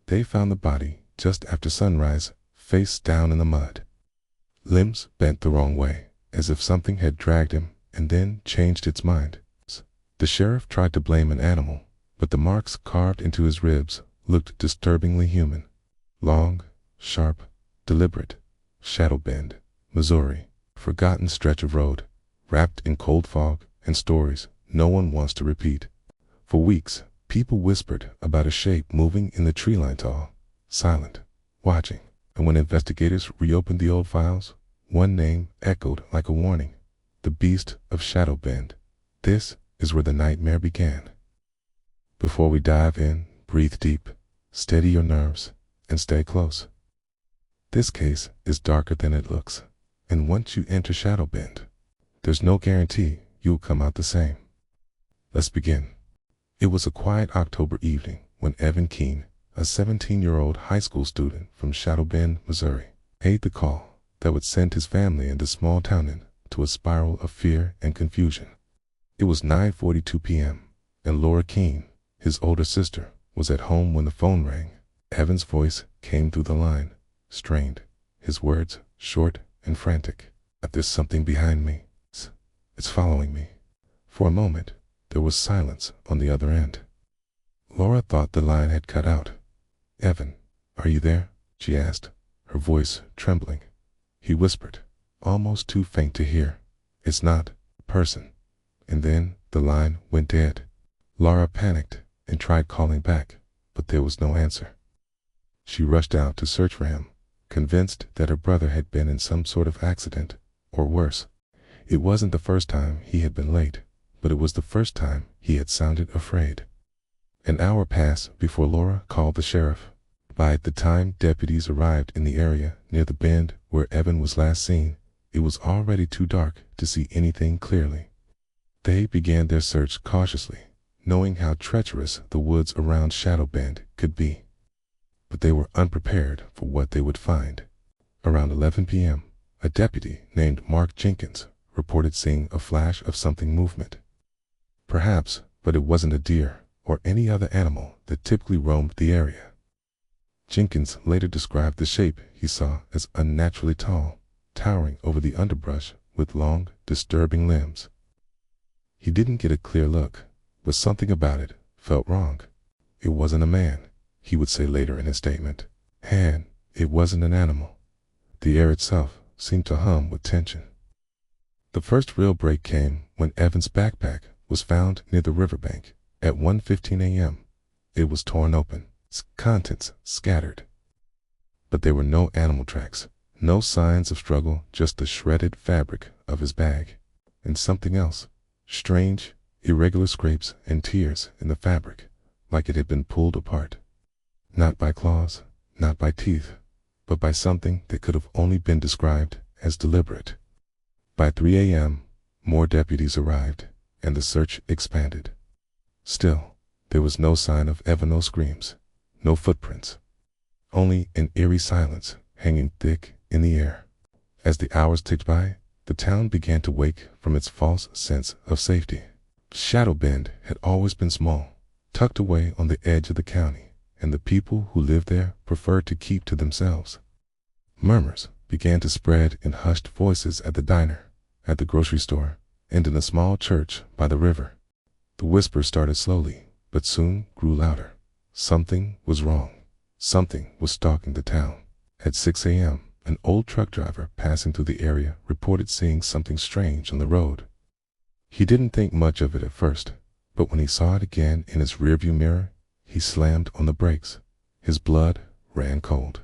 They found the body just after sunrise, face down in the mud. Limbs bent the wrong way, as if something had dragged him and then changed its mind. The sheriff tried to blame an animal, but the marks carved into his ribs looked disturbingly human. Long, sharp, deliberate. Shadow Bend, Missouri. Forgotten stretch of road, wrapped in cold fog and stories no one wants to repeat. For weeks, people whispered about a shape moving in the tree line, tall, silent, watching. And when investigators reopened the old files, one name echoed like a warning: the beast of Shadow Bend. This is where the nightmare began. Before we dive in, breathe deep, steady your nerves, and stay close. This case is darker than it looks, and once you enter Shadow Bend, there's no guarantee you'll come out the same. Let's begin. It was a quiet October evening when Evan Keene, a 17-year-old high school student from Shadow Bend, Missouri, made the call that would send his family and the small town into a spiral of fear and confusion. It was 9:42 p.m., and Laura Keene, his older sister, was at home when the phone rang. Evan's voice came through the line, strained, his words short and frantic. "There's something behind me. It's following me." For a moment, there was silence on the other end. Laura thought the line had cut out. "Evan, are you there?" she asked, her voice trembling. He whispered, almost too faint to hear, "It's not a person." And then the line went dead. Laura panicked and tried calling back, but there was no answer. She rushed out to search for him, convinced that her brother had been in some sort of accident, or worse. It wasn't the first time he had been late, but it was the first time he had sounded afraid. An hour passed before Laura called the sheriff. By the time deputies arrived in the area near the bend where Evan was last seen, it was already too dark to see anything clearly. They began their search cautiously, knowing how treacherous the woods around Shadow Bend could be. But they were unprepared for what they would find. Around 11 p.m., a deputy named Mark Jenkins reported seeing a flash of something movement. Perhaps, but it wasn't a deer or any other animal that typically roamed the area. Jenkins later described the shape he saw as unnaturally tall, towering over the underbrush with long, disturbing limbs. He didn't get a clear look, but something about it felt wrong. It wasn't a man, he would say later in his statement, and it wasn't an animal. The air itself seemed to hum with tension. The first real break came when Evan's backpack was found near the riverbank at 1:15 a.m. It was torn open, its contents scattered. But there were no animal tracks, no signs of struggle, just the shredded fabric of his bag. And something else, strange, irregular scrapes and tears in the fabric, like it had been pulled apart. Not by claws, not by teeth, but by something that could have only been described as deliberate. By 3 a.m., more deputies arrived, and the search expanded. Still, there was no sign of Evan, no screams, no footprints. Only an eerie silence hanging thick in the air. As the hours ticked by, the town began to wake from its false sense of safety. Shadow Bend had always been small, tucked away on the edge of the county, and the people who lived there preferred to keep to themselves. Murmurs began to spread in hushed voices at the diner, at the grocery store, and in a small church by the river. The whispers started slowly, but soon grew louder. Something was wrong. Something was stalking the town. At 6 a.m., an old truck driver passing through the area reported seeing something strange on the road. He didn't think much of it at first, but when he saw it again in his rearview mirror, he slammed on the brakes. His blood ran cold.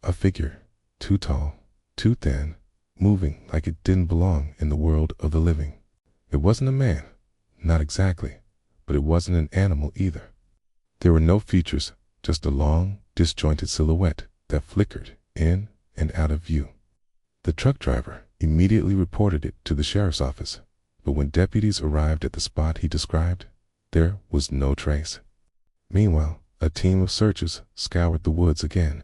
A figure, too tall, too thin, moving like it didn't belong in the world of the living. It wasn't a man, not exactly, but it wasn't an animal either. There were no features, just a long, disjointed silhouette that flickered in and out of view. The truck driver immediately reported it to the sheriff's office, but when deputies arrived at the spot he described, there was no trace. Meanwhile, a team of searchers scoured the woods again.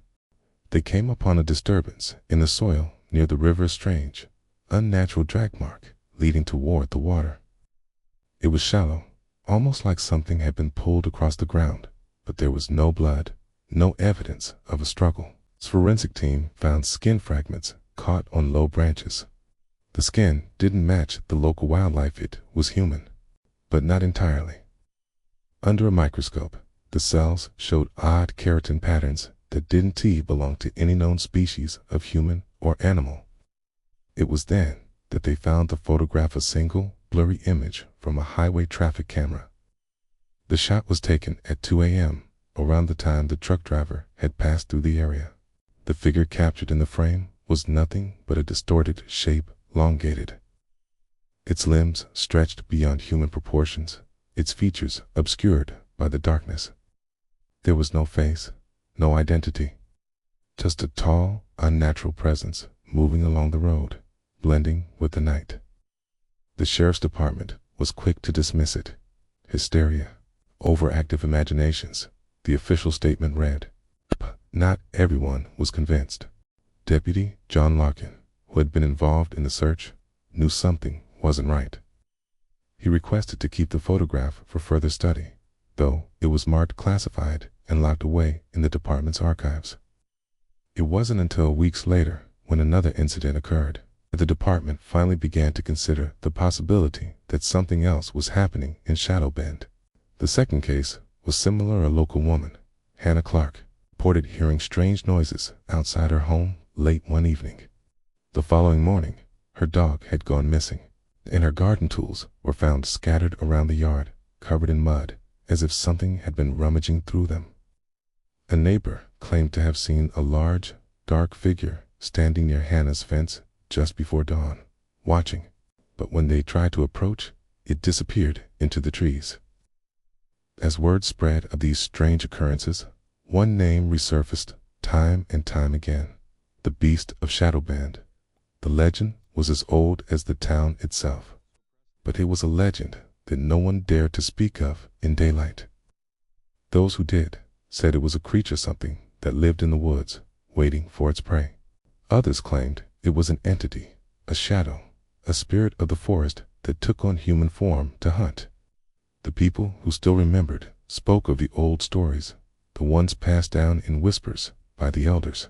They came upon a disturbance in the soil near the river's strange, unnatural drag mark leading toward the water. It was shallow, almost like something had been pulled across the ground, but there was no blood, no evidence of a struggle. The forensic team found skin fragments caught on low branches. The skin didn't match the local wildlife. It was human, but not entirely. Under a microscope, the cells showed odd keratin patterns that didn't belong to any known species of human or animal. It was then that they found the photograph, a single, blurry image from a highway traffic camera. The shot was taken at 2 a.m., around the time the truck driver had passed through the area. The figure captured in the frame was nothing but a distorted shape, elongated. Its limbs stretched beyond human proportions, its features obscured by the darkness. There was no face, no identity, just a tall, unnatural presence moving along the road, blending with the night. The sheriff's department was quick to dismiss it. Hysteria, overactive imaginations, the official statement read. But not everyone was convinced. Deputy John Larkin, who had been involved in the search, knew something wasn't right. He requested to keep the photograph for further study, though it was marked classified and locked away in the department's archives. It wasn't until weeks later, when another incident occurred, that the department finally began to consider the possibility that something else was happening in Shadow Bend. The second case was similar. A local woman, Hannah Clark, reported hearing strange noises outside her home late one evening. The following morning, her dog had gone missing, and her garden tools were found scattered around the yard, covered in mud, as if something had been rummaging through them. A neighbor claimed to have seen a large, dark figure standing near Hannah's fence just before dawn, watching, but when they tried to approach, it disappeared into the trees. As word spread of these strange occurrences, one name resurfaced time and time again: the Beast of Shadow Bend. The legend was as old as the town itself, but it was a legend that no one dared to speak of in daylight. Those who did said it was a creature, something that lived in the woods, waiting for its prey. Others claimed it was an entity, a shadow, a spirit of the forest that took on human form to hunt. The people who still remembered spoke of the old stories, the ones passed down in whispers by the elders.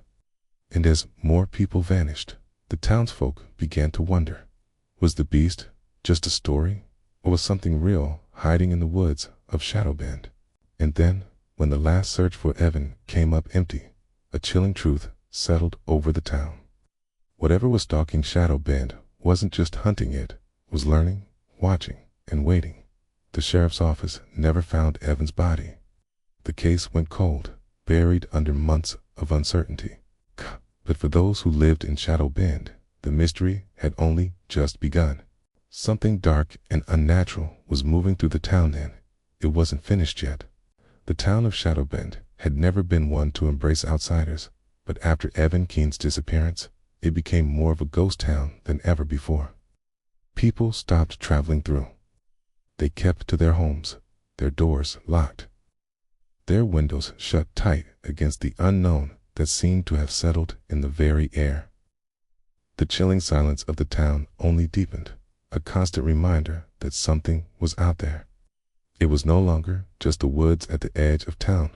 And as more people vanished, the townsfolk began to wonder, was the beast just a story, or was something real hiding in the woods of Shadow Bend? And then, when the last search for Evan came up empty, a chilling truth settled over the town. Whatever was stalking Shadow Bend wasn't just hunting, it was learning, watching, and waiting. The sheriff's office never found Evan's body. The case went cold, buried under months of uncertainty. But for those who lived in Shadow Bend, the mystery had only just begun. Something dark and unnatural was moving through the town then. It wasn't finished yet. The town of Shadow Bend had never been one to embrace outsiders, but after Evan Keene's disappearance, it became more of a ghost town than ever before. People stopped traveling through. They kept to their homes, their doors locked, their windows shut tight against the unknown that seemed to have settled in the very air. The chilling silence of the town only deepened, a constant reminder that something was out there. It was no longer just the woods at the edge of town.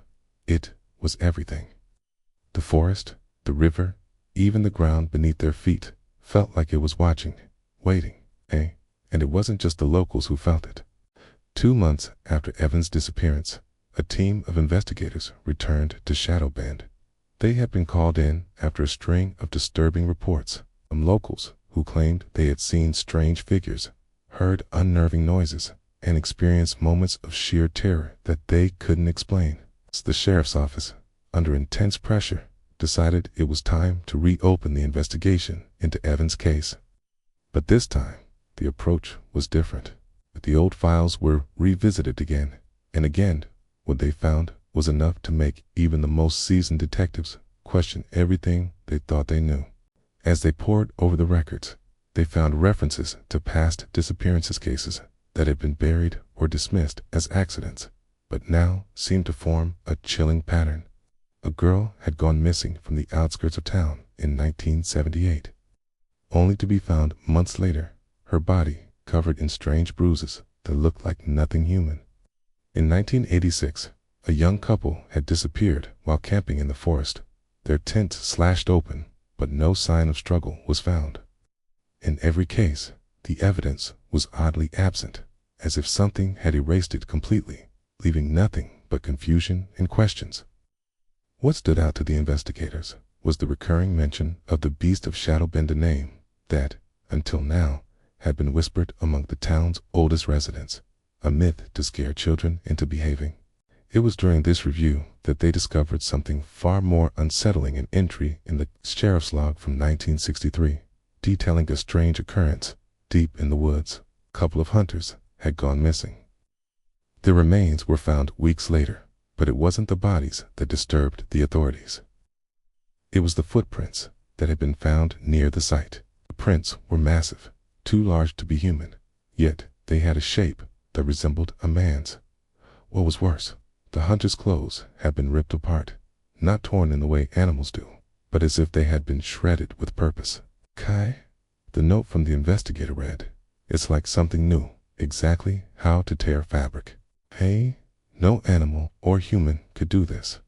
It was everything. The forest, the river, even the ground beneath their feet felt like it was watching, waiting, and it wasn't just the locals who felt it. 2 months after Evan's disappearance, a team of investigators returned to Shadow Bend. They had been called in after a string of disturbing reports from locals who claimed they had seen strange figures, heard unnerving noises, and experienced moments of sheer terror that they couldn't explain. The sheriff's office, under intense pressure, decided it was time to reopen the investigation into Evan's case. But this time, the approach was different. The old files were revisited again, and again, what they found was enough to make even the most seasoned detectives question everything they thought they knew. As they pored over the records, they found references to past disappearances cases that had been buried or dismissed as accidents, but now seemed to form a chilling pattern. A girl had gone missing from the outskirts of town in 1978, only to be found months later, her body covered in strange bruises that looked like nothing human. In 1986, A young couple had disappeared while camping in the forest, their tent slashed open, but no sign of struggle was found. In every case, the evidence was oddly absent, as if something had erased it completely, leaving nothing but confusion and questions. What stood out to the investigators was the recurring mention of the Beast of Shadowbend, a name that, until now, had been whispered among the town's oldest residents, a myth to scare children into behaving. It was during this review that they discovered something far more unsettling, an entry in the sheriff's log from 1963, detailing a strange occurrence deep in the woods. A couple of hunters had gone missing. Their remains were found weeks later, but it wasn't the bodies that disturbed the authorities. It was the footprints that had been found near the site. The prints were massive, too large to be human, yet they had a shape that resembled a man's. What was worse, the hunters' clothes had been ripped apart, not torn in the way animals do, but as if they had been shredded with purpose. Kai? The note from the investigator read, "It's like something knew exactly how to tear fabric. Hey, no animal or human could do this."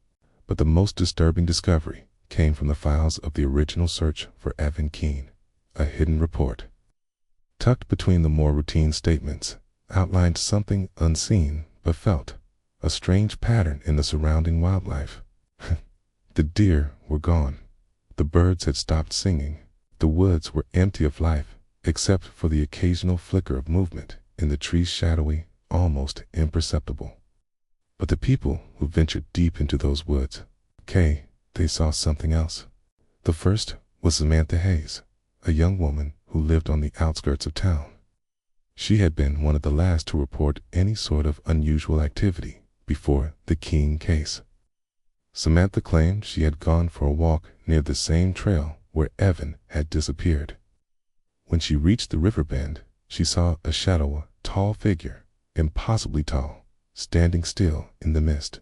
But the most disturbing discovery came from the files of the original search for Evan Keene. A hidden report, tucked between the more routine statements, outlined something unseen but felt, a strange pattern in the surrounding wildlife. The deer were gone. The birds had stopped singing. The woods were empty of life, except for the occasional flicker of movement in the trees, shadowy, almost imperceptible. But the people who ventured deep into those woods, they saw something else. The first was Samantha Hayes, a young woman who lived on the outskirts of town. She had been one of the last to report any sort of unusual activity before the Keene case. Samantha claimed she had gone for a walk near the same trail where Evan had disappeared. When she reached the river bend, she saw a shadowy, tall figure, impossibly tall, standing still in the mist.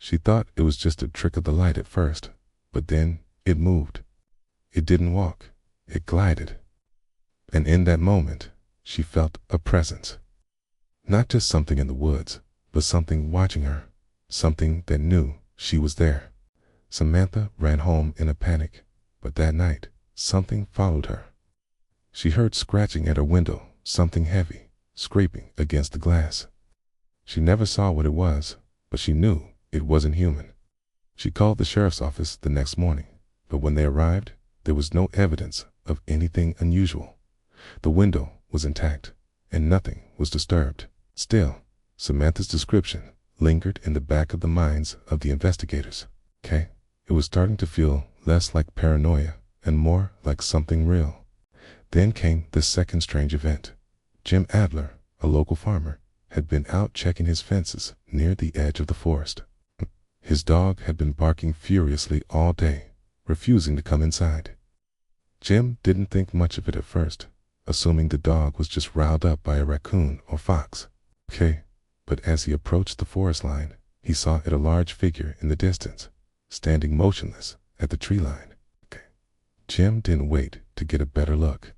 She thought it was just a trick of the light at first, but then it moved. It didn't walk, it glided. And in that moment, she felt a presence. Not just something in the woods, but something watching her, something that knew she was there. Samantha ran home in a panic, but that night, something followed her. She heard scratching at her window, something heavy, scraping against the glass. She never saw what it was, but she knew it wasn't human. She called the sheriff's office the next morning, but when they arrived, there was no evidence of anything unusual. The window was intact, and nothing was disturbed. Still, Samantha's description lingered in the back of the minds of the investigators. It was starting to feel less like paranoia and more like something real. Then came the second strange event. Jim Adler, a local farmer, had been out checking his fences near the edge of the forest. His dog had been barking furiously all day, refusing to come inside. Jim didn't think much of it at first, assuming the dog was just riled up by a raccoon or fox. But as he approached the forest line, he saw a large figure in the distance, standing motionless at the tree line. Jim didn't wait to get a better look.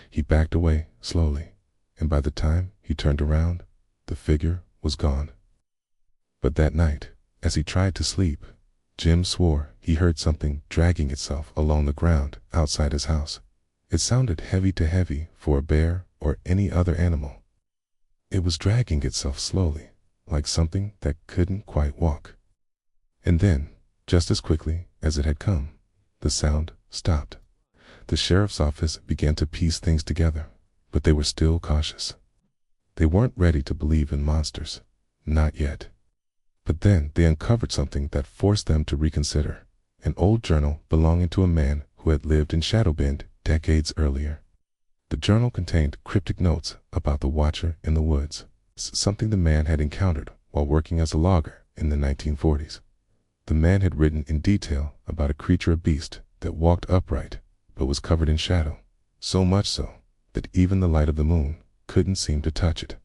He backed away slowly, and by the time he turned around, the figure was gone. But that night, as he tried to sleep, Jim swore he heard something dragging itself along the ground outside his house. It sounded too heavy for a bear or any other animal. It was dragging itself slowly, like something that couldn't quite walk. And then, just as quickly as it had come, the sound stopped. The sheriff's office began to piece things together, but they were still cautious. They weren't ready to believe in monsters, not yet. But then they uncovered something that forced them to reconsider, an old journal belonging to a man who had lived in Shadowbend decades earlier. The journal contained cryptic notes about the Watcher in the woods, something the man had encountered while working as a logger in the 1940s. The man had written in detail about a creature, a beast, that walked upright but was covered in shadow, so much so that even the light of the moon couldn't seem to touch it.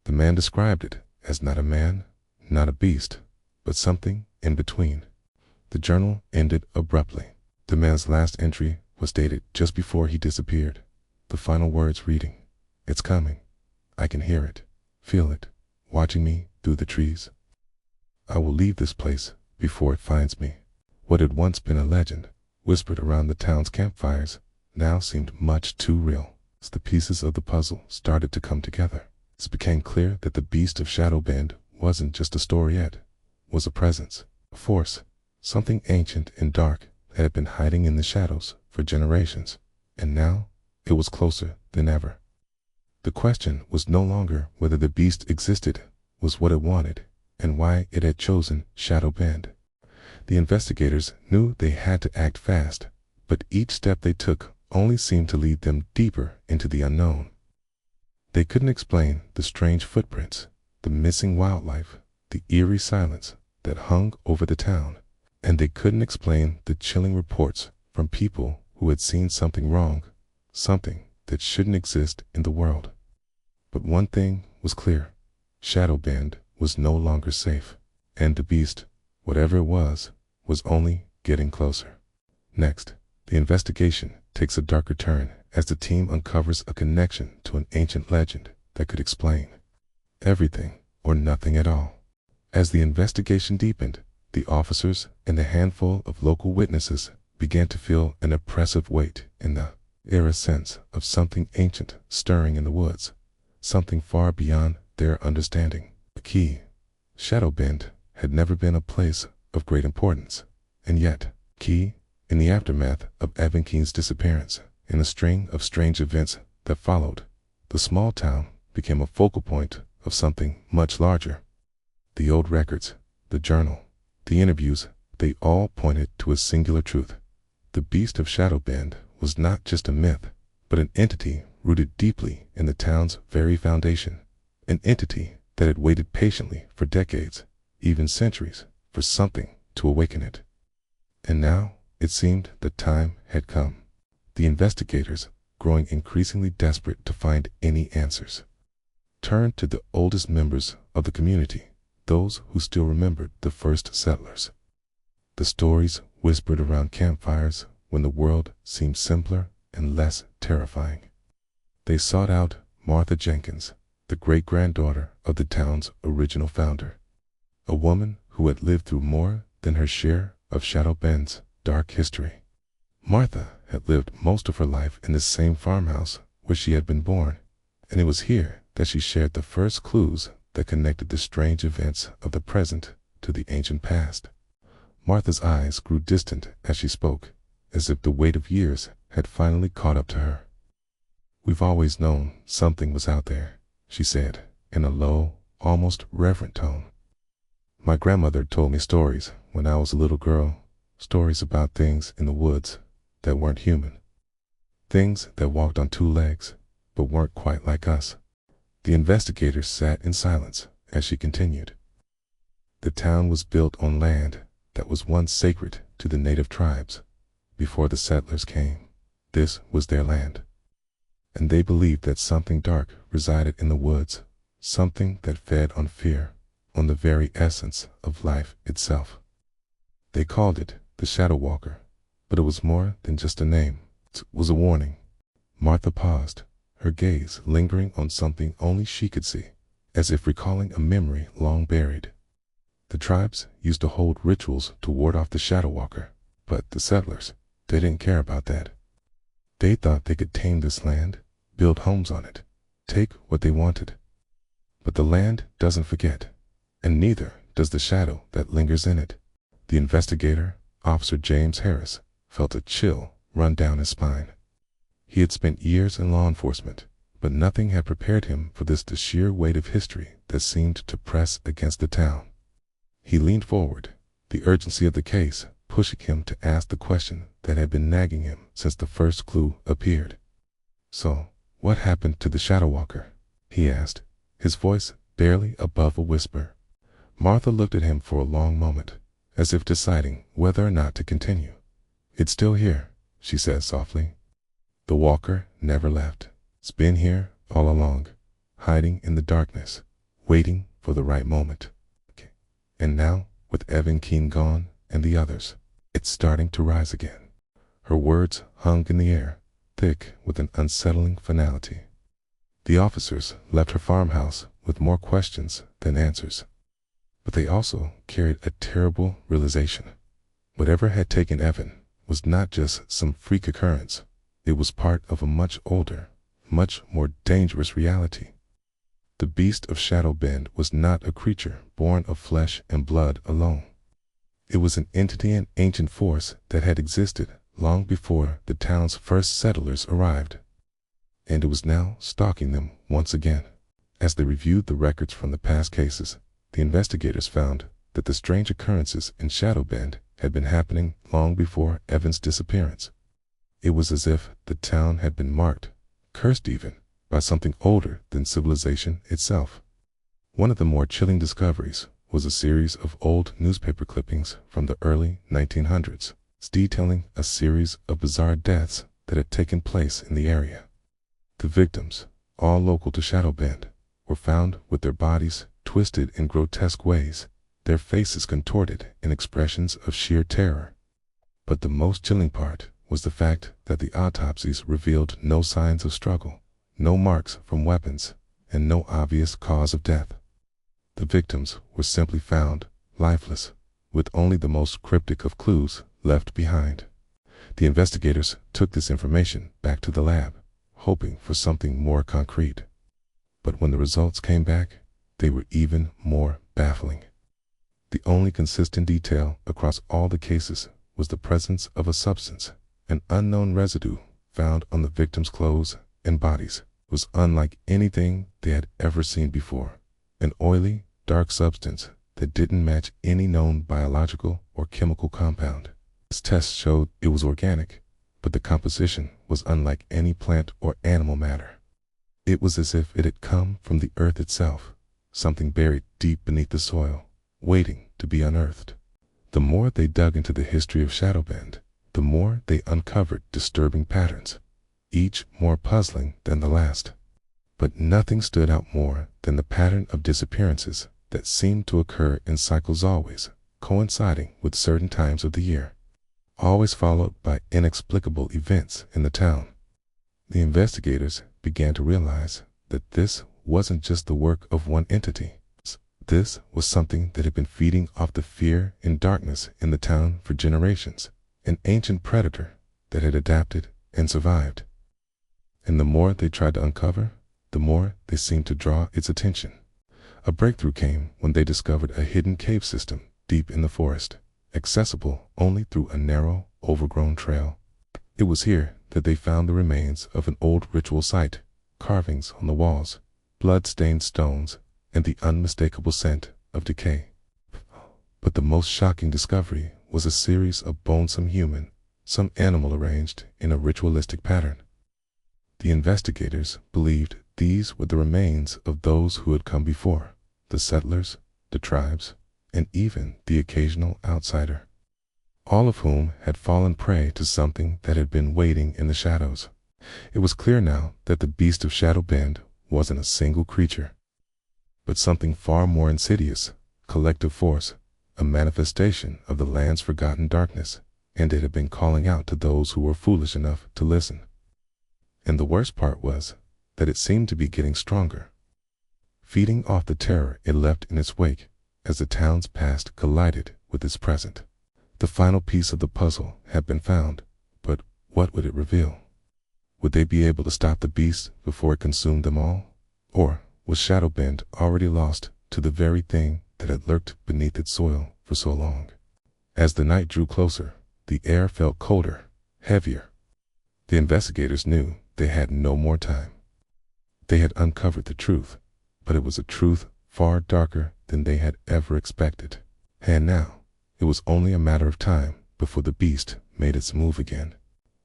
The man described it as not a man, not a beast, but something in between. The journal ended abruptly. The man's last entry was dated just before he disappeared, the final words reading, "It's coming. I can hear it, feel it, watching me through the trees." I will leave this place before it finds me. What had once been a legend, whispered around the town's campfires, now seemed much too real. As the pieces of the puzzle started to come together, it became clear that the beast of Shadowbend wasn't just a story, was a presence, a force, something ancient and dark that had been hiding in the shadows for generations, and now it was closer than ever. The question was no longer whether the beast existed, was what it wanted, and why it had chosen Shadowbend. The investigators knew they had to act fast, but each step they took only seemed to lead them deeper into the unknown. They couldn't explain the strange footprints, the missing wildlife, the eerie silence that hung over the town, and they couldn't explain the chilling reports from people who had seen something wrong, something that shouldn't exist in the world. But one thing was clear: Shadowbend was no longer safe, and the beast, whatever it was only getting closer. Next, the investigation takes a darker turn as the team uncovers a connection to an ancient legend that could explain everything or nothing at all. As the investigation deepened, the officers and a handful of local witnesses began to feel an oppressive weight in the air, a sense of something ancient stirring in the woods, something far beyond their understanding. The key: Shadowbend had never been a place of great importance, and yet, in the aftermath of Evan Keene's disappearance and a string of strange events that followed, the small town became a focal point of something much larger. The old records, the journal, the interviews, they all pointed to a singular truth. The beast of Shadowbend was not just a myth, but an entity rooted deeply in the town's very foundation, an entity that had waited patiently for decades, even centuries, for something to awaken it. And now it seemed that time had come. The investigators, growing increasingly desperate to find any answers, turned to the oldest members of the community, those who still remembered the first settlers. The stories whispered around campfires when the world seemed simpler and less terrifying. They sought out Martha Jenkins, the great-granddaughter of the town's original founder, a woman who had lived through more than her share of Shadowbend's dark history. Martha had lived most of her life in the same farmhouse where she had been born, and it was here that she shared the first clues that connected the strange events of the present to the ancient past. Martha's eyes grew distant as she spoke, as if the weight of years had finally caught up to her. "We've always known something was out there," she said, in a low, almost reverent tone. "My grandmother told me stories when I was a little girl, stories about things in the woods that weren't human, things that walked on two legs but weren't quite like us." The investigators sat in silence as she continued. The town was built on land that was once sacred to the native tribes. Before the settlers came, this was their land, and they believed that something dark resided in the woods, something that fed on fear, on the very essence of life itself. They called it the Shadow Walker, but it was more than just a name. It was a warning. Martha paused, her gaze lingering on something only she could see, as if recalling a memory long buried. The tribes used to hold rituals to ward off the Shadow Walker, but the settlers, they didn't care about that. They thought they could tame this land, build homes on it, take what they wanted. But the land doesn't forget, and neither does the shadow that lingers in it. The investigator, Officer James Harris, felt a chill run down his spine. He had spent years in law enforcement, but nothing had prepared him for the sheer weight of history that seemed to press against the town. He leaned forward, the urgency of the case pushing him to ask the question that had been nagging him since the first clue appeared. "So, what happened to the Shadow Walker?" he asked, his voice barely above a whisper. Martha looked at him for a long moment, as if deciding whether or not to continue. "It's still here," she said softly. "The walker never left. It's been here all along, hiding in the darkness, waiting for the right moment. And now, with Evan Keene gone and the others, it's starting to rise again." Her words hung in the air, thick with an unsettling finality. The officers left her farmhouse with more questions than answers. But they also carried a terrible realization. Whatever had taken Evan was not just some freak occurrence. It was part of a much older, much more dangerous reality. The beast of Shadow Bend was not a creature born of flesh and blood alone. It was an entity and ancient force that had existed long before the town's first settlers arrived. And it was now stalking them once again. As they reviewed the records from the past cases, the investigators found that the strange occurrences in Shadow Bend had been happening long before Evan's disappearance. It was as if the town had been marked, cursed even, by something older than civilization itself. One of the more chilling discoveries was a series of old newspaper clippings from the early 1900s, detailing a series of bizarre deaths that had taken place in the area. The victims, all local to Shadow Bend, were found with their bodies twisted in grotesque ways, their faces contorted in expressions of sheer terror. But the most chilling part was the fact that the autopsies revealed no signs of struggle, no marks from weapons, and no obvious cause of death. The victims were simply found lifeless, with only the most cryptic of clues left behind. The investigators took this information back to the lab, hoping for something more concrete. But when the results came back, they were even more baffling. The only consistent detail across all the cases was the presence of a substance, an unknown residue found on the victims' clothes and bodies. It was unlike anything they had ever seen before, an oily, dark substance that didn't match any known biological or chemical compound. This test showed it was organic, but the composition was unlike any plant or animal matter. It was as if it had come from the earth itself, something buried deep beneath the soil, waiting to be unearthed. The more they dug into the history of Shadow Bend, the more they uncovered disturbing patterns, each more puzzling than the last. But nothing stood out more than the pattern of disappearances that seemed to occur in cycles, always coinciding with certain times of the year, always followed by inexplicable events in the town. The investigators began to realize that this wasn't just the work of one entity. This was something that had been feeding off the fear and darkness in the town for generations, an ancient predator that had adapted and survived. And the more they tried to uncover, the more they seemed to draw its attention. A breakthrough came when they discovered a hidden cave system deep in the forest, accessible only through a narrow, overgrown trail. It was here that they found the remains of an old ritual site, carvings on the walls, blood-stained stones, and the unmistakable scent of decay. But the most shocking discovery was a series of bones, some human, some animal, arranged in a ritualistic pattern. The investigators believed these were the remains of those who had come before, the settlers, the tribes, and even the occasional outsider, all of whom had fallen prey to something that had been waiting in the shadows. It was clear now that the beast of Shadow Bend wasn't a single creature, but something far more insidious, collective force, a manifestation of the land's forgotten darkness, and it had been calling out to those who were foolish enough to listen. And the worst part was that it seemed to be getting stronger, feeding off the terror it left in its wake as the town's past collided with its present. The final piece of the puzzle had been found, but what would it reveal? Would they be able to stop the beast before it consumed them all? Or was Shadow Bend already lost to the very thing that had lurked beneath its soil for so long? As the night drew closer, the air felt colder, heavier. The investigators knew they had no more time. They had uncovered the truth, but it was a truth far darker than they had ever expected. And now, it was only a matter of time before the beast made its move again.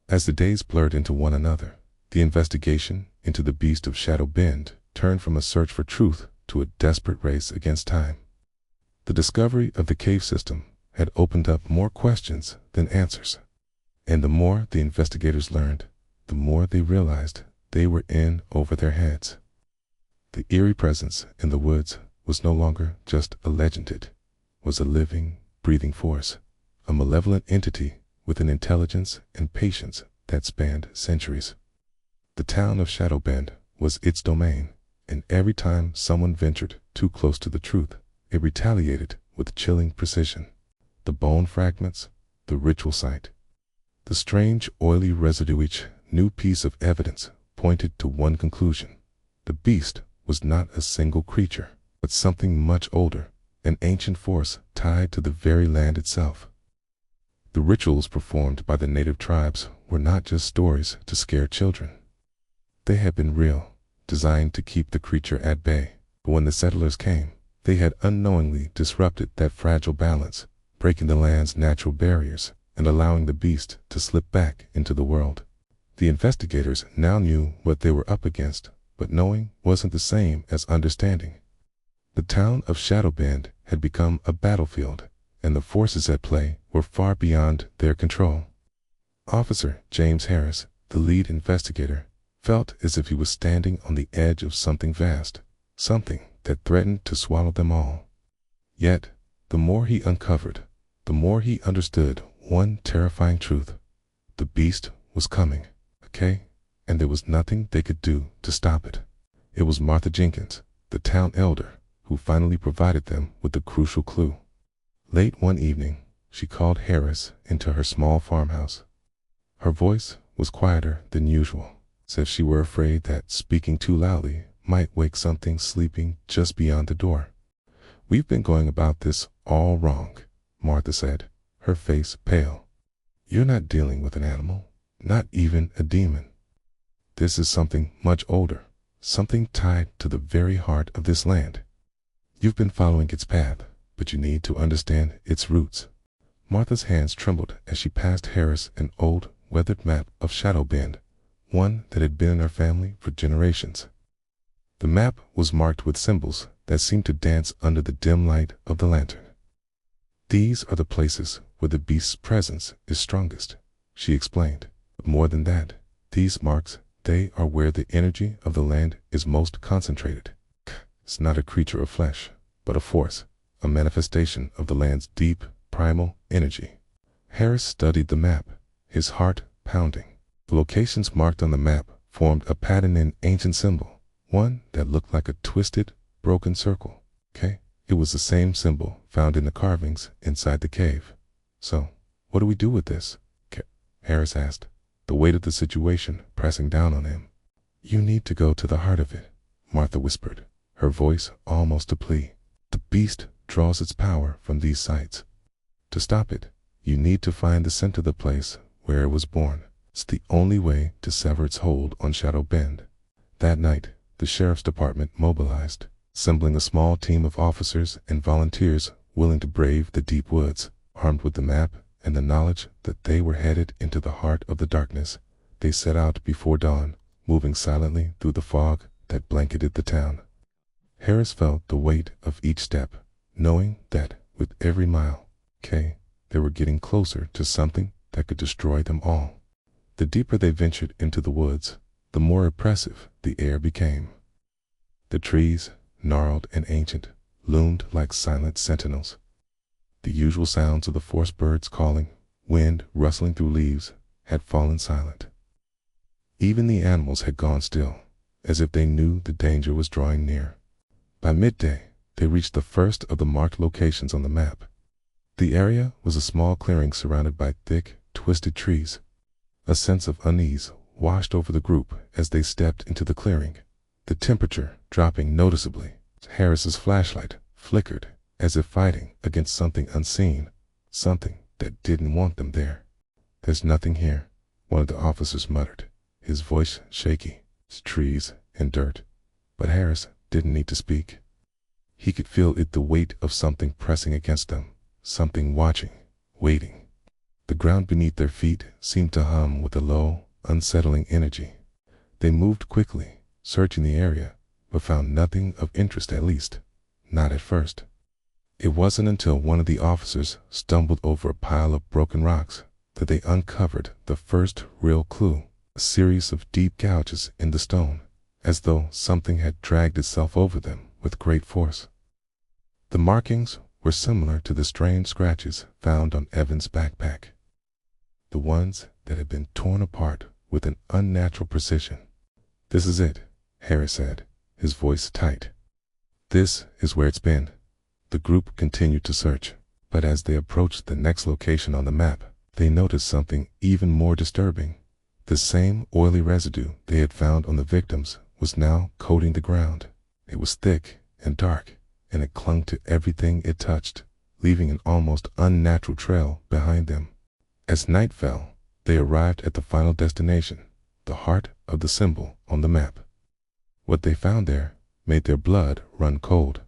As the days blurred into one another, the investigation into the beast of Shadow Bend turned from a search for truth to a desperate race against time. The discovery of the cave system had opened up more questions than answers. And the more the investigators learned, the more they realized they were in over their heads. The eerie presence in the woods was no longer just a legend. It was a living, breathing force, a malevolent entity with an intelligence and patience that spanned centuries. The town of Shadow Bend was its domain, and every time someone ventured too close to the truth, it retaliated with chilling precision. The bone fragments, the ritual site, the strange oily residue, each new piece of evidence pointed to one conclusion. The beast was not a single creature, but something much older, an ancient force tied to the very land itself. The rituals performed by the native tribes were not just stories to scare children. They had been real, designed to keep the creature at bay. But when the settlers came, they had unknowingly disrupted that fragile balance, breaking the land's natural barriers and allowing the beast to slip back into the world. The investigators now knew what they were up against, but knowing wasn't the same as understanding. The town of Shadow Bend had become a battlefield, and the forces at play were far beyond their control. Officer James Harris, the lead investigator, felt as if he was standing on the edge of something vast, something that threatened to swallow them all. Yet, the more he uncovered, the more he understood one terrifying truth. The beast was coming, okay? And there was nothing they could do to stop it. It was Martha Jenkins, the town elder, who finally provided them with the crucial clue. Late one evening, she called Harris into her small farmhouse. Her voice was quieter than usual, as if she were afraid that speaking too loudly might wake something sleeping just beyond the door. "We've been going about this all wrong," Martha said, her face pale. "You're not dealing with an animal, not even a demon. This is something much older, something tied to the very heart of this land. You've been following its path, but you need to understand its roots." Martha's hands trembled as she passed Harris an old, weathered map of Shadow Bend, one that had been in her family for generations. The map was marked with symbols that seemed to dance under the dim light of the lantern. "These are the places where the beast's presence is strongest," she explained. "But more than that, these marks, they are where the energy of the land is most concentrated. It's not a creature of flesh, but a force, a manifestation of the land's deep, primal energy." Harris studied the map, his heart pounding. The locations marked on the map formed a pattern in ancient symbol, one that looked like a twisted, broken circle. Okay? It was the same symbol found in the carvings inside the cave. "So, what do we do with this?" Harris asked, the weight of the situation pressing down on him. "You need to go to the heart of it," Martha whispered, her voice almost a plea. "The beast draws its power from these sites. To stop it, you need to find the center of the place where it was born. It's the only way to sever its hold on Shadow Bend." That night, the sheriff's department mobilized, assembling a small team of officers and volunteers willing to brave the deep woods. Armed with the map and the knowledge that they were headed into the heart of the darkness, they set out before dawn, moving silently through the fog that blanketed the town. Harris felt the weight of each step, knowing that with every mile, they were getting closer to something that could destroy them all. The deeper they ventured into the woods, the more oppressive the air became. The trees, gnarled and ancient, loomed like silent sentinels. The usual sounds of the forest birds calling, wind rustling through leaves, had fallen silent. Even the animals had gone still, as if they knew the danger was drawing near. By midday, they reached the first of the marked locations on the map. The area was a small clearing surrounded by thick, twisted trees. A sense of unease washed over the group as they stepped into the clearing, the temperature dropping noticeably. Harris's flashlight flickered as if fighting against something unseen, something that didn't want them there. "There's nothing here," one of the officers muttered, his voice shaky. "It's trees and dirt." But Harris didn't need to speak. He could feel the weight of something pressing against them, something watching, waiting. The ground beneath their feet seemed to hum with a low, unsettling energy. They moved quickly, searching the area, but found nothing of interest, at least, not at first. It wasn't until one of the officers stumbled over a pile of broken rocks that they uncovered the first real clue, a series of deep gouges in the stone, as though something had dragged itself over them with great force. The markings were similar to the strange scratches found on Evan's backpack, the ones that had been torn apart with an unnatural precision. "This is it," Harris said, his voice tight. "This is where it's been. The group continued to search, but as they approached the next location on the map, they noticed something even more disturbing. The same oily residue they had found on the victims was now coating the ground. It was thick and dark, and it clung to everything it touched, leaving an almost unnatural trail behind them. As night fell, they arrived at the final destination, the heart of the symbol on the map. What they found there made their blood run cold.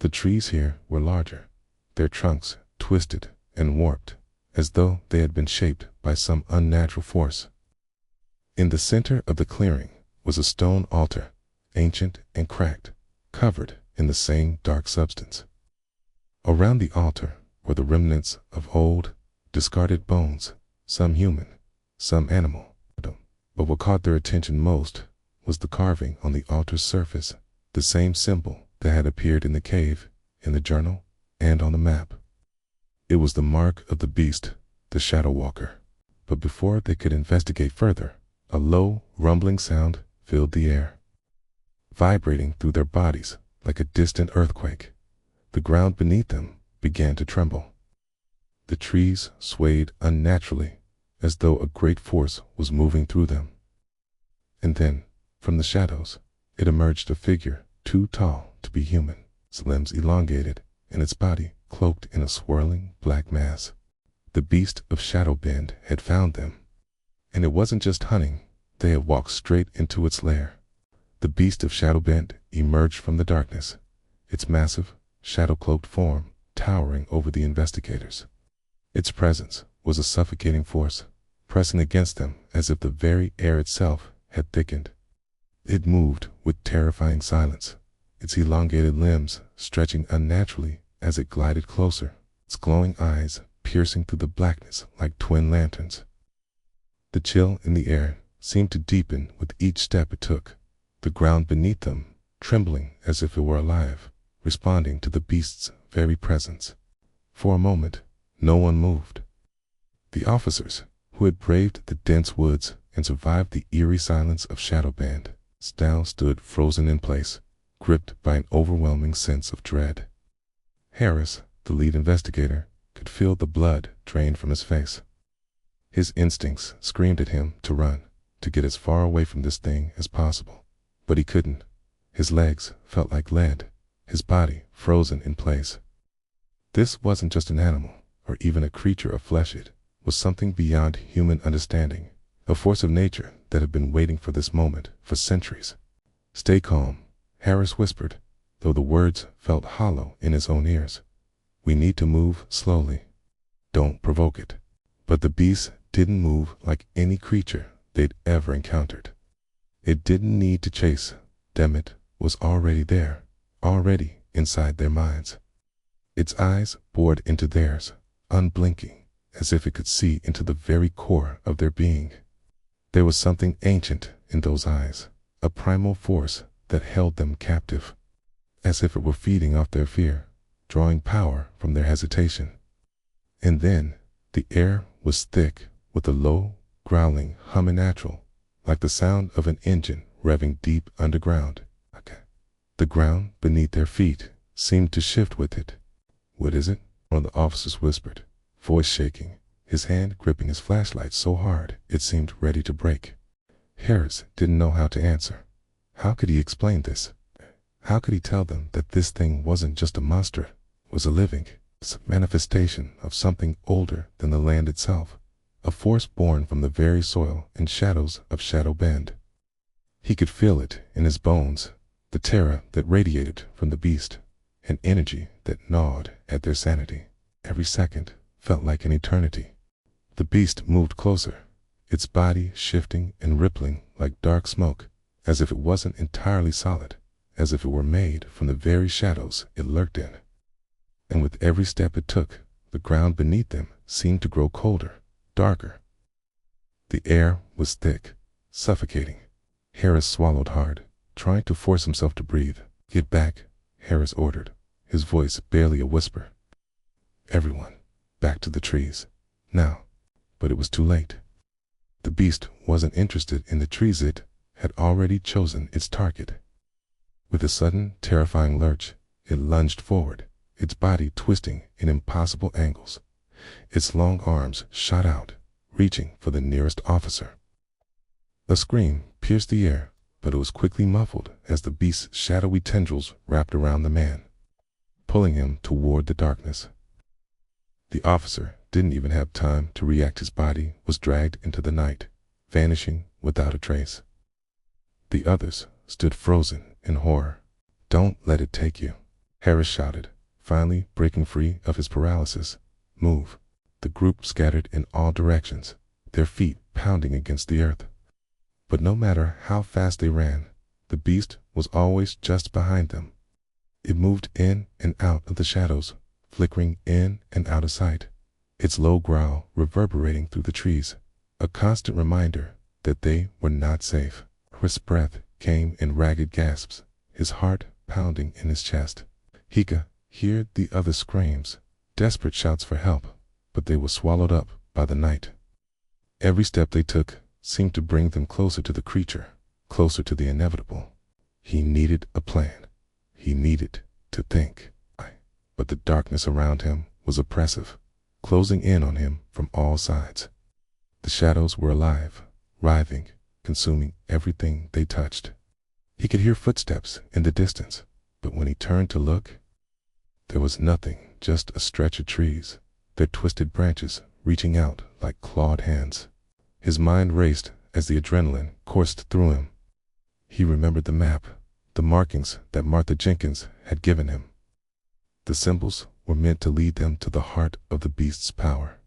The trees here were larger, their trunks twisted and warped, as though they had been shaped by some unnatural force. In the center of the clearing was a stone altar, ancient and cracked, covered in the same dark substance. Around the altar were the remnants of old, discarded bones, some human, some animal. But what caught their attention most was the carving on the altar's surface, the same symbol that had appeared in the cave, in the journal, and on the map. It was the mark of the beast, the Shadow Walker. But before they could investigate further, a low, rumbling sound filled the air, vibrating through their bodies like a distant earthquake. The ground beneath them began to tremble. The trees swayed unnaturally, as though a great force was moving through them. And then, from the shadows, it emerged a figure too tall to be human, its limbs elongated and its body cloaked in a swirling black mass. The beast of Shadowbend had found them. And it wasn't just hunting, they had walked straight into its lair. The beast of Shadowbend emerged from the darkness, its massive, shadow-cloaked form towering over the investigators. Its presence was a suffocating force, pressing against them as if the very air itself had thickened. It moved with terrifying silence, its elongated limbs stretching unnaturally as it glided closer, its glowing eyes piercing through the blackness like twin lanterns. The chill in the air seemed to deepen with each step it took, the ground beneath them trembling as if it were alive, responding to the beast's very presence. For a moment, no one moved. The officers, who had braved the dense woods and survived the eerie silence of Shadowbend, now stood frozen in place, gripped by an overwhelming sense of dread. Harris, the lead investigator, could feel the blood drain from his face. His instincts screamed at him to run, to get as far away from this thing as possible. But he couldn't. His legs felt like lead, his body frozen in place. This wasn't just an animal, or even a creature of flesh. It was something beyond human understanding, a force of nature that had been waiting for this moment for centuries. "Stay calm," Harris whispered, though the words felt hollow in his own ears. "We need to move slowly. Don't provoke it." But the beast didn't move like any creature they'd ever encountered. It didn't need to chase them. It was already there, already inside their minds. Its eyes bored into theirs, unblinking, as if it could see into the very core of their being. There was something ancient in those eyes, a primal force that held them captive, as if it were feeding off their fear, drawing power from their hesitation. And then, the air was thick with a low, growling hum, unnatural, like the sound of an engine revving deep underground. The ground beneath their feet seemed to shift with it. "What is it?" one of the officers whispered, voice shaking, his hand gripping his flashlight so hard it seemed ready to break. Harris didn't know how to answer. How could he explain this? How could he tell them that this thing wasn't just a monster, was a living manifestation of something older than the land itself, a force born from the very soil and shadows of Shadowbend? He could feel it in his bones, the terror that radiated from the beast, an energy that gnawed at their sanity. Every second felt like an eternity. The beast moved closer, its body shifting and rippling like dark smoke, as if it wasn't entirely solid, as if it were made from the very shadows it lurked in. And with every step it took, the ground beneath them seemed to grow colder, darker. The air was thick, suffocating. Harris swallowed hard, trying to force himself to breathe. "Get back," Harris ordered, his voice barely a whisper. Everyone, back to the trees, now. But it was too late. The beast wasn't interested in the trees. It had already chosen its target. With a sudden, terrifying lurch, it lunged forward, its body twisting in impossible angles. Its long arms shot out, reaching for the nearest officer. A scream pierced the air, but it was quickly muffled as the beast's shadowy tendrils wrapped around the man, pulling him toward the darkness. The officer didn't even have time to react. His body was dragged into the night, vanishing without a trace. The others stood frozen in horror. "Don't let it take you," Harris shouted, finally breaking free of his paralysis. "Move." The group scattered in all directions, their feet pounding against the earth. But no matter how fast they ran, the beast was always just behind them. It moved in and out of the shadows, flickering in and out of sight, its low growl reverberating through the trees, a constant reminder that they were not safe. His breath came in ragged gasps, his heart pounding in his chest. He could hear the other screams, desperate shouts for help, but they were swallowed up by the night. Every step they took seemed to bring them closer to the creature, closer to the inevitable. He needed a plan. He needed to think. But the darkness around him was oppressive, closing in on him from all sides. The shadows were alive, writhing, consuming everything they touched. He could hear footsteps in the distance, but when he turned to look, there was nothing, just a stretch of trees, their twisted branches reaching out like clawed hands. His mind raced as the adrenaline coursed through him. He remembered the map, the markings that Martha Jenkins had given him. The symbols were meant to lead them to the heart of the beast's power.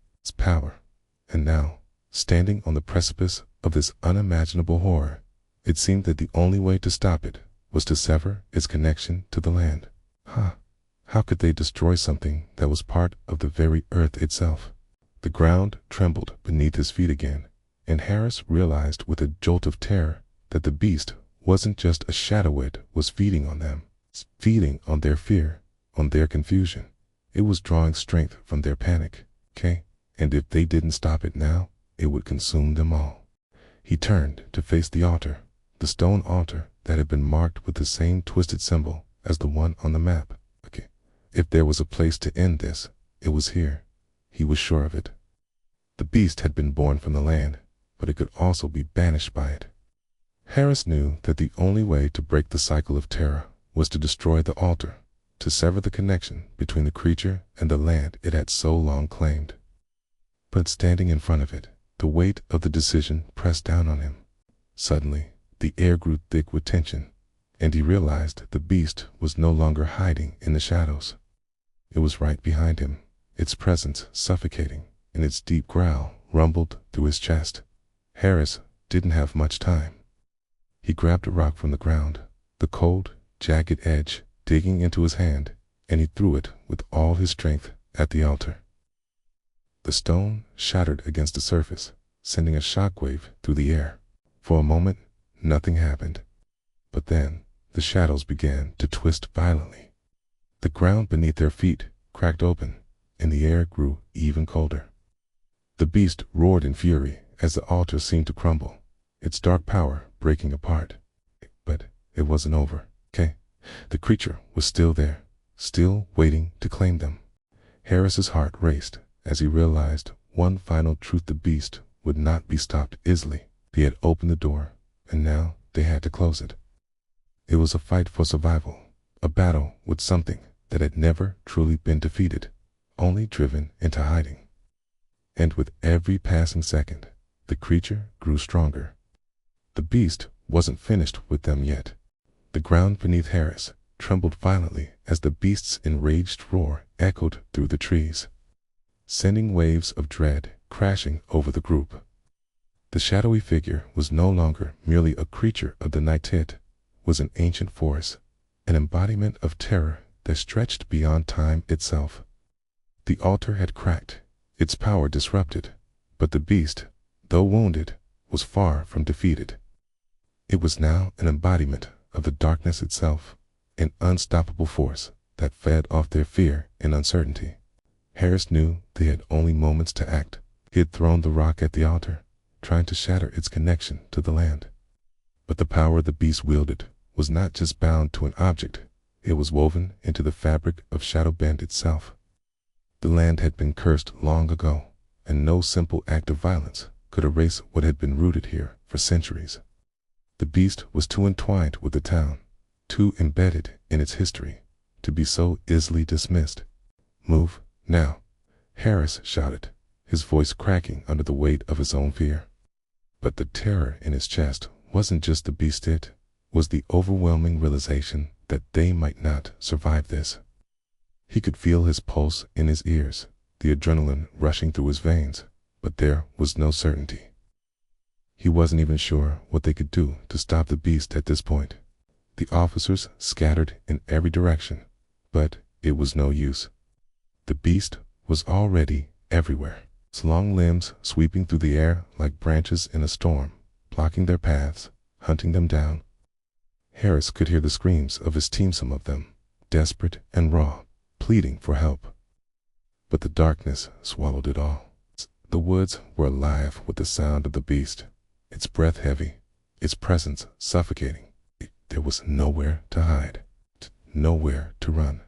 And now, standing on the precipice of this unimaginable horror, it seemed that the only way to stop it was to sever its connection to the land. How could they destroy something that was part of the very earth itself? The ground trembled beneath his feet again, and Harris realized with a jolt of terror that the beast wasn't just a shadow. It was feeding on them, feeding on their fear, on their confusion. It was drawing strength from their panic. And if they didn't stop it now, it would consume them all. He turned to face the altar, the stone altar that had been marked with the same twisted symbol as the one on the map. If there was a place to end this, it was here. He was sure of it. The beast had been born from the land, but it could also be banished by it. Harris knew that the only way to break the cycle of terror was to destroy the altar, to sever the connection between the creature and the land it had so long claimed. But standing in front of it, the weight of the decision pressed down on him. Suddenly, the air grew thick with tension, and he realized the beast was no longer hiding in the shadows. It was right behind him, its presence suffocating, and its deep growl rumbled through his chest. Harris didn't have much time. He grabbed a rock from the ground, the cold, jagged edge digging into his hand, and he threw it with all his strength at the altar. The stone shattered against the surface, sending a shockwave through the air. For a moment, nothing happened. But then, the shadows began to twist violently. The ground beneath their feet cracked open, and the air grew even colder. The beast roared in fury as the altar seemed to crumble, its dark power breaking apart. But it wasn't over. The creature was still there, still waiting to claim them. Harris's heart raced as he realized one final truth: the beast would not be stopped easily. He had opened the door, and now they had to close it. It was a fight for survival, a battle with something that had never truly been defeated, only driven into hiding. And with every passing second, the creature grew stronger. The beast wasn't finished with them yet. The ground beneath Harris trembled violently as the beast's enraged roar echoed through the trees, sending waves of dread crashing over the group. The shadowy figure was no longer merely a creature of the night. It was an ancient force, an embodiment of terror that stretched beyond time itself. The altar had cracked, its power disrupted, but the beast, though wounded, was far from defeated. It was now an embodiment of the darkness itself, an unstoppable force that fed off their fear and uncertainty. Harris knew they had only moments to act. He had thrown the rock at the altar, trying to shatter its connection to the land. But the power the beast wielded was not just bound to an object, It was woven into the fabric of Shadow Bend itself. The land had been cursed long ago, and no simple act of violence could erase what had been rooted here for centuries. The beast was too entwined with the town, too embedded in its history, to be so easily dismissed. "Move, now," Harris shouted, his voice cracking under the weight of his own fear. But the terror in his chest wasn't just the beast, it was the overwhelming realization that they might not survive this. He could feel his pulse in his ears, the adrenaline rushing through his veins, but there was no certainty. He wasn't even sure what they could do to stop the beast at this point. The officers scattered in every direction, but it was no use. The beast was already everywhere, its long limbs sweeping through the air like branches in a storm, blocking their paths, hunting them down. Harris could hear the screams of his team, some of them desperate and raw, pleading for help. But the darkness swallowed it all. The woods were alive with the sound of the beast, its breath heavy, its presence suffocating. There was nowhere to hide, nowhere to run.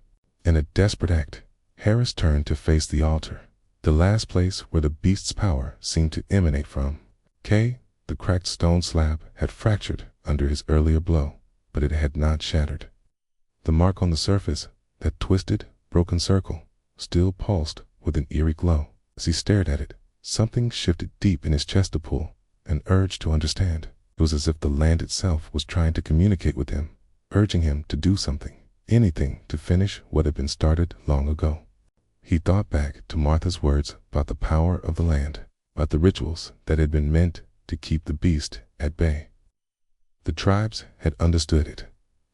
In a desperate act, Harris turned to face the altar, the last place where the beast's power seemed to emanate from. The cracked stone slab had fractured under his earlier blow, but it had not shattered. The mark on the surface, that twisted, broken circle, still pulsed with an eerie glow. As he stared at it, something shifted deep in his chest to pull, an urge to understand. It was as if the land itself was trying to communicate with him, urging him to do something, anything to finish what had been started long ago. He thought back to Martha's words about the power of the land, about the rituals that had been meant to keep the beast at bay. The tribes had understood it,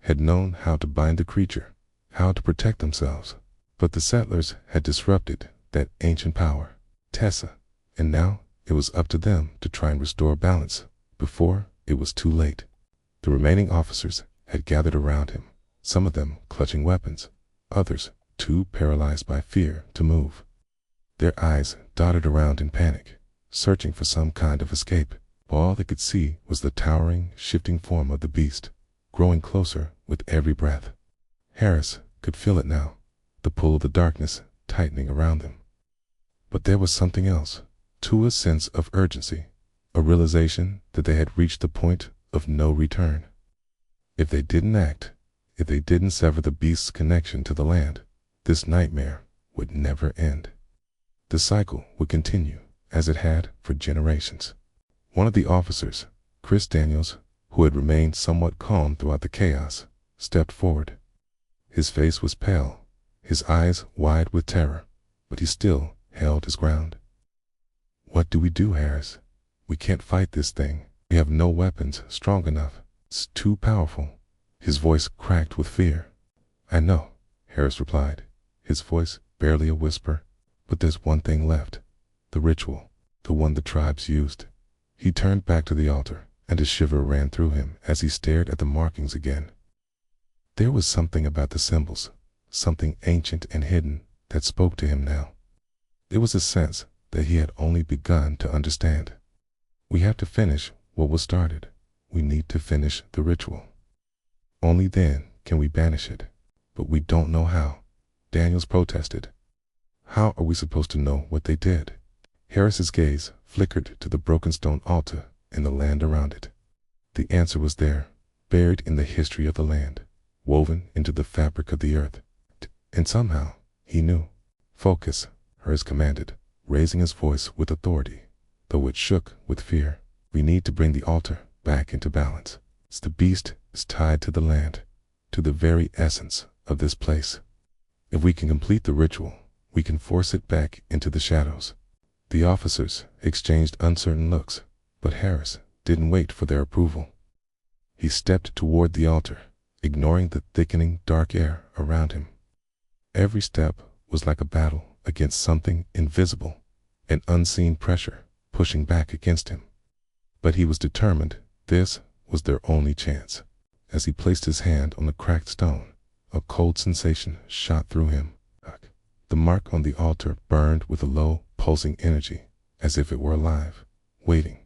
had known how to bind the creature, how to protect themselves, but the settlers had disrupted that ancient power, Tessa, and now it was up to them to try and restore balance before it was too late. The remaining officers had gathered around him, some of them clutching weapons, others too paralyzed by fear to move. Their eyes dotted around in panic, searching for some kind of escape. All they could see was the towering, shifting form of the beast, growing closer with every breath. Harris could feel it now, the pull of the darkness tightening around them. But there was something else, too, a sense of urgency, a realization that they had reached the point of no return. If they didn't act, if they didn't sever the beast's connection to the land, this nightmare would never end. The cycle would continue, as it had for generations. One of the officers, Chris Daniels, who had remained somewhat calm throughout the chaos, stepped forward. His face was pale, his eyes wide with terror, but he still held his ground. "What do we do, Harris? We can't fight this thing. We have no weapons strong enough. It's too powerful." His voice cracked with fear. "I know," Harris replied, his voice barely a whisper, "but there's one thing left, the ritual, the one the tribes used." He turned back to the altar, and a shiver ran through him as he stared at the markings again. There was something about the symbols, something ancient and hidden, that spoke to him now. It was a sense that he had only begun to understand. We have to finish what was started. We need to finish the ritual. Only then can we banish it. But we don't know how, Daniels protested. How are we supposed to know what they did? Harris's gaze flickered to the broken stone altar and the land around it. The answer was there, buried in the history of the land, woven into the fabric of the earth. And somehow, he knew. "Focus," Harris commanded, raising his voice with authority, though it shook with fear. "We need to bring the altar back into balance. The beast is tied to the land, to the very essence of this place. If we can complete the ritual, we can force it back into the shadows." The officers exchanged uncertain looks, but Harris didn't wait for their approval. He stepped toward the altar, ignoring the thickening dark air around him. Every step was like a battle against something invisible, an unseen pressure pushing back against him. But he was determined this was their only chance. As he placed his hand on the cracked stone, a cold sensation shot through him. The mark on the altar burned with a low, pulsing energy, as if it were alive, waiting.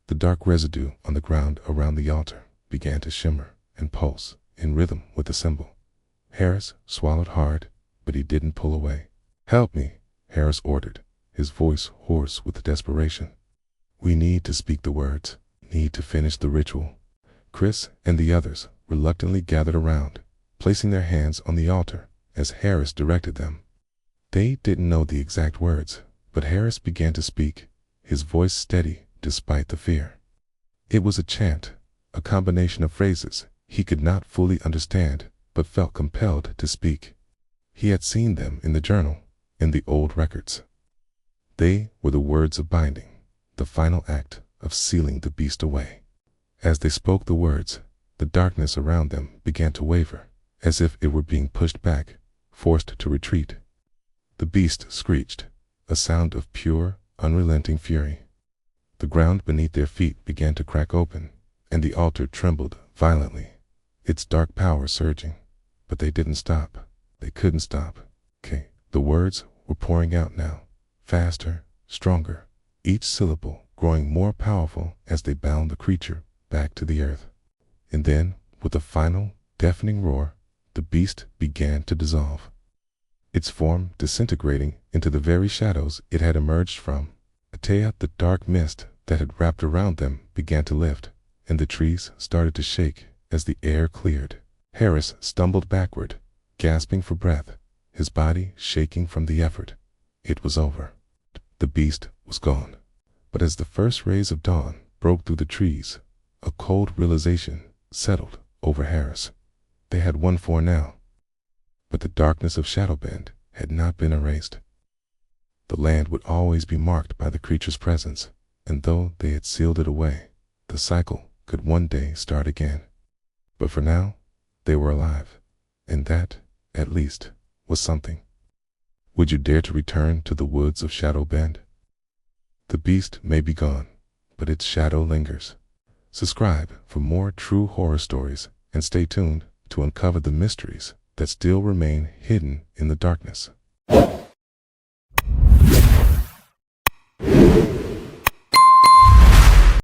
The dark residue on the ground around the altar began to shimmer and pulse in rhythm with the symbol. Harris swallowed hard, but he didn't pull away. "Help me," Harris ordered, his voice hoarse with desperation. "We need to speak the words, need to finish the ritual." Chris and the others reluctantly gathered around, placing their hands on the altar as Harris directed them. They didn't know the exact words, but Harris began to speak, his voice steady despite the fear. It was a chant, a combination of phrases he could not fully understand but felt compelled to speak. He had seen them in the journal, in the old records. They were the words of binding, the final act of sealing the beast away. As they spoke the words, the darkness around them began to waver, as if it were being pushed back, forced to retreat. The beast screeched, a sound of pure, unrelenting fury. The ground beneath their feet began to crack open, and the altar trembled violently, its dark power surging. But they didn't stop. They couldn't stop. The words were pouring out now, faster, stronger, each syllable growing more powerful as they bound the creature back to the earth. And then, with a final, deafening roar, the beast began to dissolve, its form disintegrating into the very shadows it had emerged from. Atea, the dark mist that had wrapped around them began to lift, and the trees started to shake as the air cleared. Harris stumbled backward, gasping for breath, his body shaking from the effort. It was over. The beast was gone. But as the first rays of dawn broke through the trees, a cold realization settled over Harris. They had won for now. But the darkness of Shadowbend had not been erased. The land would always be marked by the creature's presence, and though they had sealed it away, the cycle could one day start again. But for now, they were alive, and that, at least, was something. Would you dare to return to the woods of Shadowbend? The beast may be gone, but its shadow lingers. Subscribe for more true horror stories, and stay tuned to uncover the mysteries that still remain hidden in the darkness.